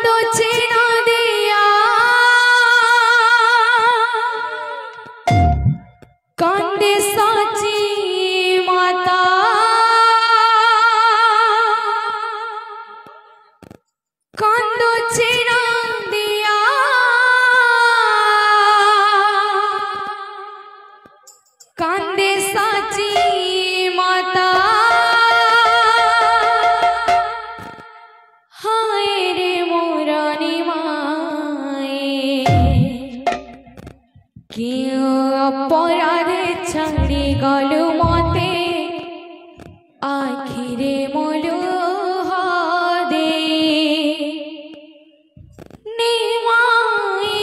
কান্দছে নদিয়া কান্দে সাচি মাতা কান্দছে নদিয়া কান্দে সাচি মাতা হায় রে মোরানি মায়ে কেউ অপরাধে ছাড়ি গেল মতে আখিরে মলু হদে নিমায়ে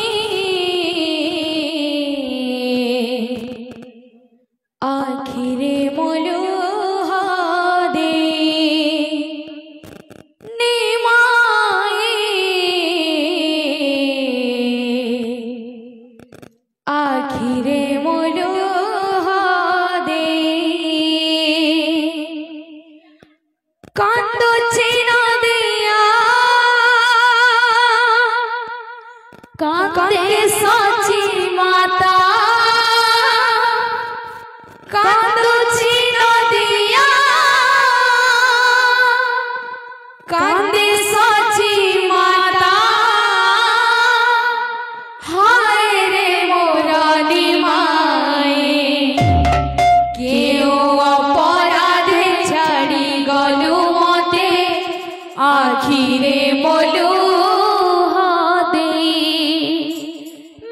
আখিরে মলু হদে নিমায়ে আখিরে মলু হদে কান্দছে নদিয়া কান্দে সাচি মাতা কান্দছে নদিয়া কান্দে সাচি মাতা হায় রে মোরানি মায়ে কেউ অপরাধে ছাড়ি গলু মতে আখিরে বলু হদে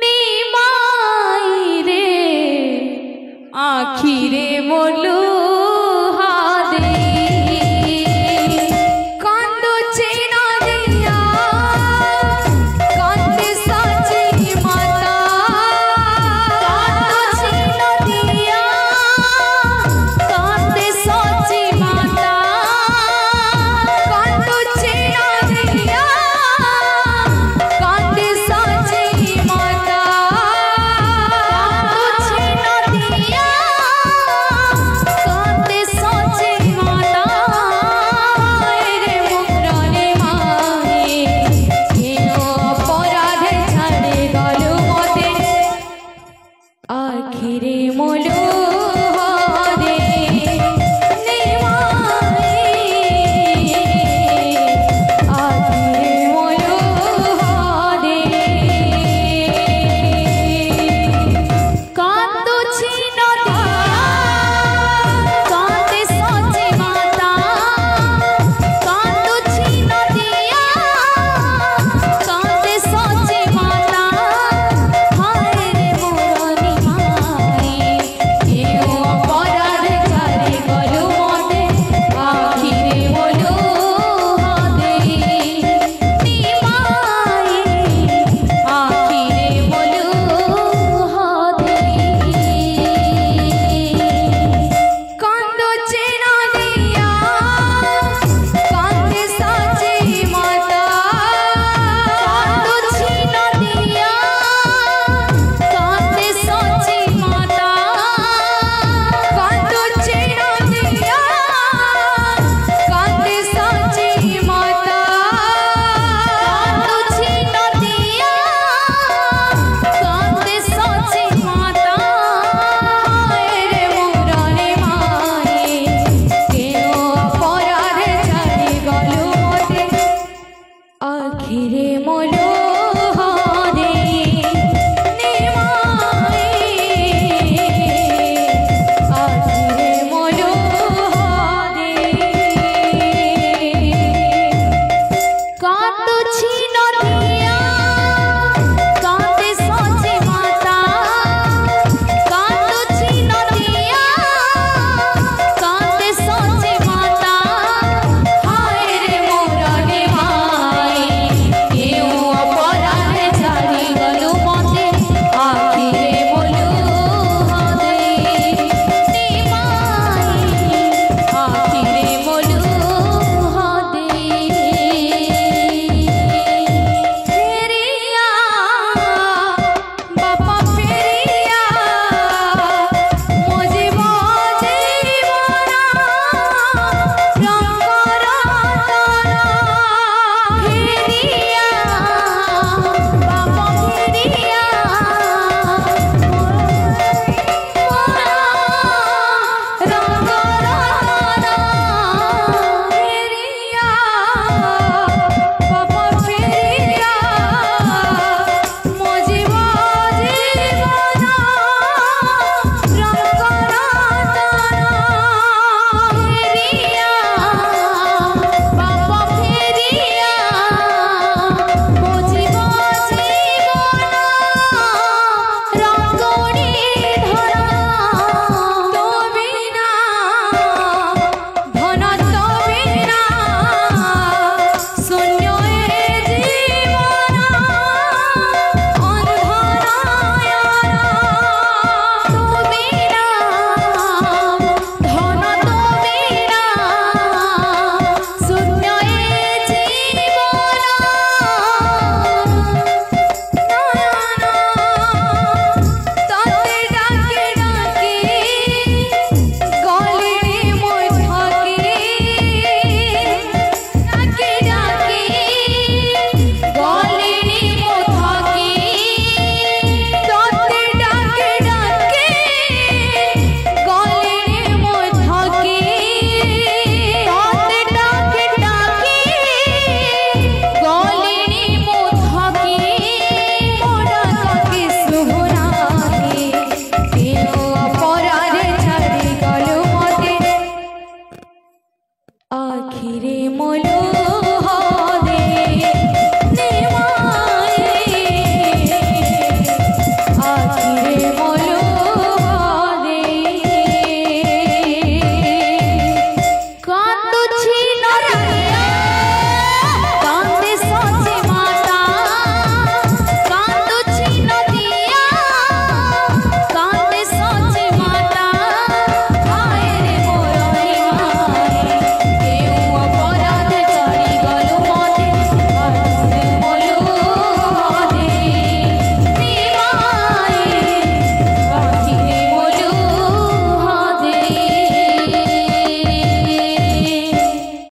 নিমাইরে আখিরে বলু হদে কান্দছে নদিয়া কান্দে সাচি মাতা কান্দছে নদিয়া কান্দে সাচি মাতা কান্দছে নদিয়া কান্দে সাচি মাতা কান্দছে নদিয়া কান্দে সাচি মাতা রে মোরানি মায়ে কেন অপরাধে ছাড়ে গেল মতে আখিরে মলু হদে নিমায়ে আখিরে মলু হদে কান্দছে নদিয়া কান্দে সাচি মাতা কান্দছে নদিয়া কান্দে সাচি মাতা হায় রে মোরানি মায়ে কেউ অপরাধে ছাড়ি গেল মতে আখিরে বলু হদে নিমায়ে আখিরে বলু হদে কান্দছে নদিয়া কান্দে সাচি মাতা কান্দছে নদিয়া কান্দে সাচি মাতা কান্দছে নদিয়া কান্দে সাচি মাতা কান্দছে নদিয়া কান্দে সাচি মাতা রে মোরানি মায়ে কেউ অপরাধে ছাড়ি গেল মতে আখিরে